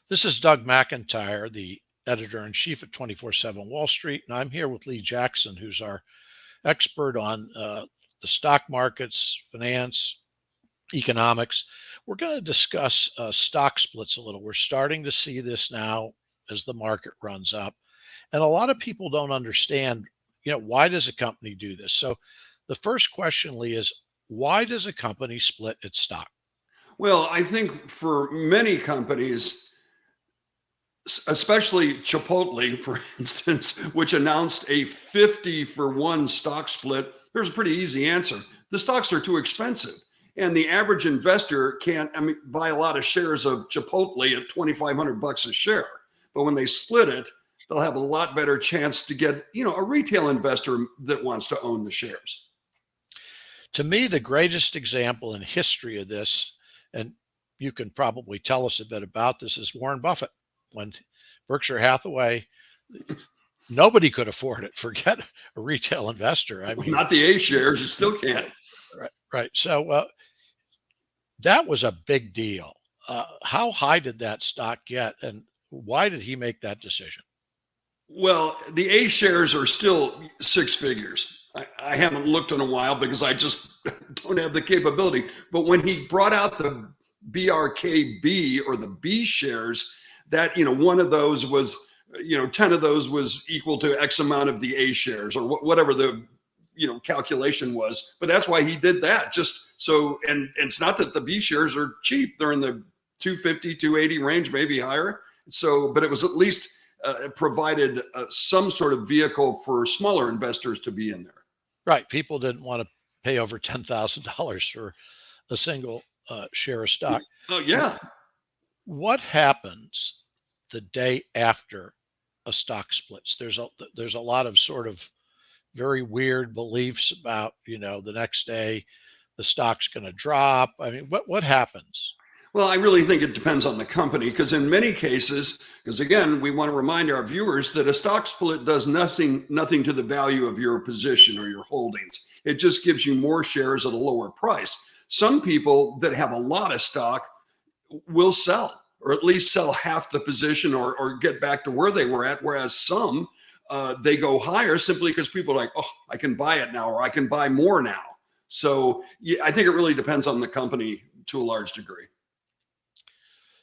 This is Doug McIntyre, the editor-in-chief at 24/7 Wall Street, and I'm here with Lee Jackson, who's our expert on the stock markets, finance, economics. We're going to discuss stock splits a little. We're starting to see this now as the market runs up, and a lot of people don't understand, why does a company do this? So the first question, Lee, is why does a company split its stock? Well, I think for many companies, especially Chipotle, for instance, which announced a 50-for-1 stock split, there's a pretty easy answer. The stocks are too expensive. And the average investor can't buy a lot of shares of Chipotle at $2,500 a share. But when they split it, they'll have a lot better chance to get, a retail investor that wants to own the shares. To me, the greatest example in history of this, and you can probably tell us a bit about this, is Warren Buffett. When Berkshire Hathaway, nobody could afford it. Forget a retail investor. Not the A shares, you still can't. Right. So that was a big deal. How high did that stock get, and why did he make that decision? Well, the A shares are still six figures. I haven't looked in a while because I just don't have the capability. But when he brought out the BRKB or the B shares, that, one of those was, 10 of those was equal to X amount of the A shares or whatever the, calculation was. But that's why he did that, just so, and it's not that the B shares are cheap. They're in the 250, 280 range, maybe higher. So, but it was at least provided some sort of vehicle for smaller investors to be in there. Right. People didn't want to pay over $10,000 for a single share of stock. Oh, yeah. What happens the day after a stock splits? There's a lot of sort of very weird beliefs about, the next day the stock's going to drop. What happens? Well, I really think it depends on the company, because in many cases, because again, we want to remind our viewers that a stock split does nothing to the value of your position or your holdings. It just gives you more shares at a lower price. Some people that have a lot of stock will sell, or at least sell half the position or get back to where they were at. Whereas some, they go higher simply because people are like, oh, I can buy it now, or I can buy more now. So yeah, I think it really depends on the company to a large degree.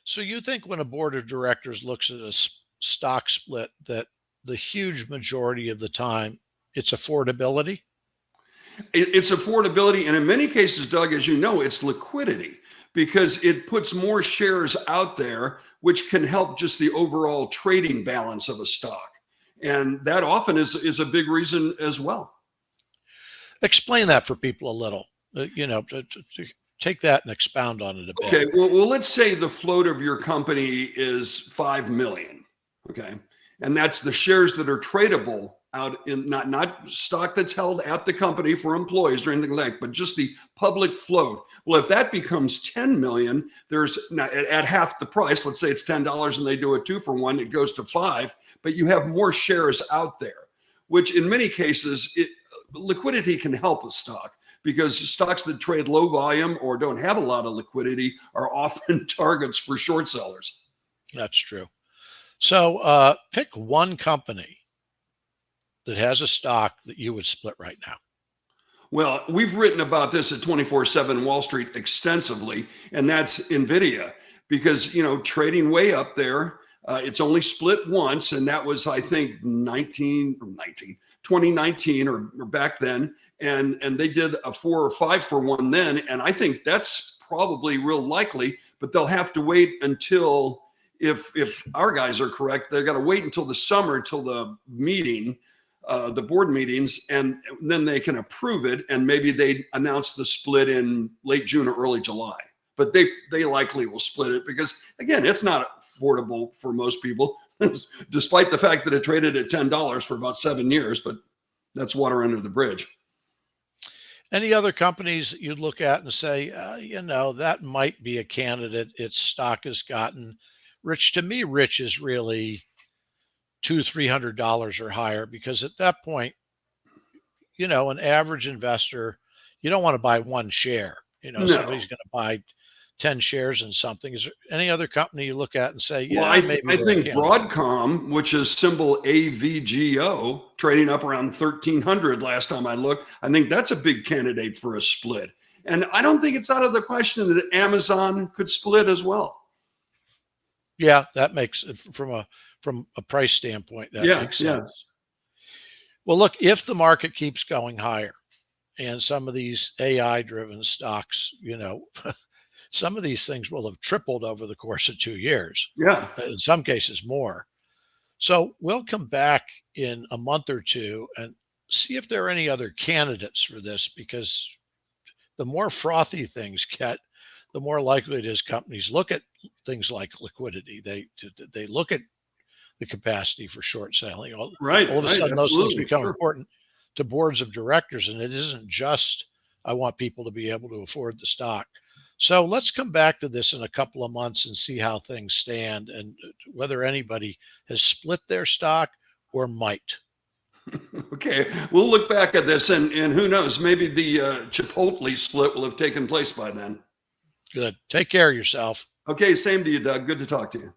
So you think when a board of directors looks at a stock split that the huge majority of the time it's affordability? It's affordability. And in many cases, Doug, as you know, it's liquidity, because it puts more shares out there, which can help just the overall trading balance of a stock. And that often is a big reason as well. Explain that for people a little, to take that and expound on it a bit. Okay. Well, let's say the float of your company is 5 million. Okay. And that's the shares that are tradable out in not stock that's held at the company for employees or anything like that, but just the public float. Well, if that becomes 10 million, there's at half the price, let's say it's $10 and they do a 2-for-1, it goes to 5, but you have more shares out there, which in many cases, liquidity can help a stock, because stocks that trade low volume or don't have a lot of liquidity are often targets for short sellers. That's true. So pick one company that has a stock that you would split right now. Well, we've written about this at 24/7 Wall Street extensively, and that's NVIDIA, because, trading way up there, it's only split once, and that was, I think, 2019 or back then, and they did a 4 or 5-for-1 then, and I think that's probably real likely, but they'll have to wait until, if our guys are correct, they've got to wait until the summer, until the meeting, the board meetings, and then they can approve it, and maybe they announce the split in late June or early July. But they likely will split it because, again, it's not affordable for most people, despite the fact that it traded at $10 for about 7 years, but that's water under the bridge. Any other companies that you'd look at and say, that might be a candidate, its stock has gotten rich? To me, rich is really $200-$300 or higher, because at that point, an average investor, you don't want to buy one share. No. Somebody's going to buy 10 shares in something. Is there any other company you look at and say, Well, yeah, I maybe think Broadcom, which is symbol AVGO, trading up around 1300 last time I looked, I think that's a big candidate for a split. And I don't think it's out of the question that Amazon could split as well. Yeah, that makes it from a price standpoint, that makes sense. Well, look, if the market keeps going higher and some of these AI driven stocks, some of these things will have tripled over the course of 2 years, Yeah. in some cases more. So we'll come back in a month or two and see if there are any other candidates for this, because the more frothy things get, the more likely it is companies look at things like liquidity. They look at the capacity for short selling. All of a sudden, those things become important to boards of directors, and it isn't just, I want people to be able to afford the stock. So let's come back to this in a couple of months and see how things stand and whether anybody has split their stock or might. Okay, we'll look back at this, and who knows, maybe the Chipotle split will have taken place by then. Good. Take care of yourself. Okay, same to you, Doug. Good to talk to you.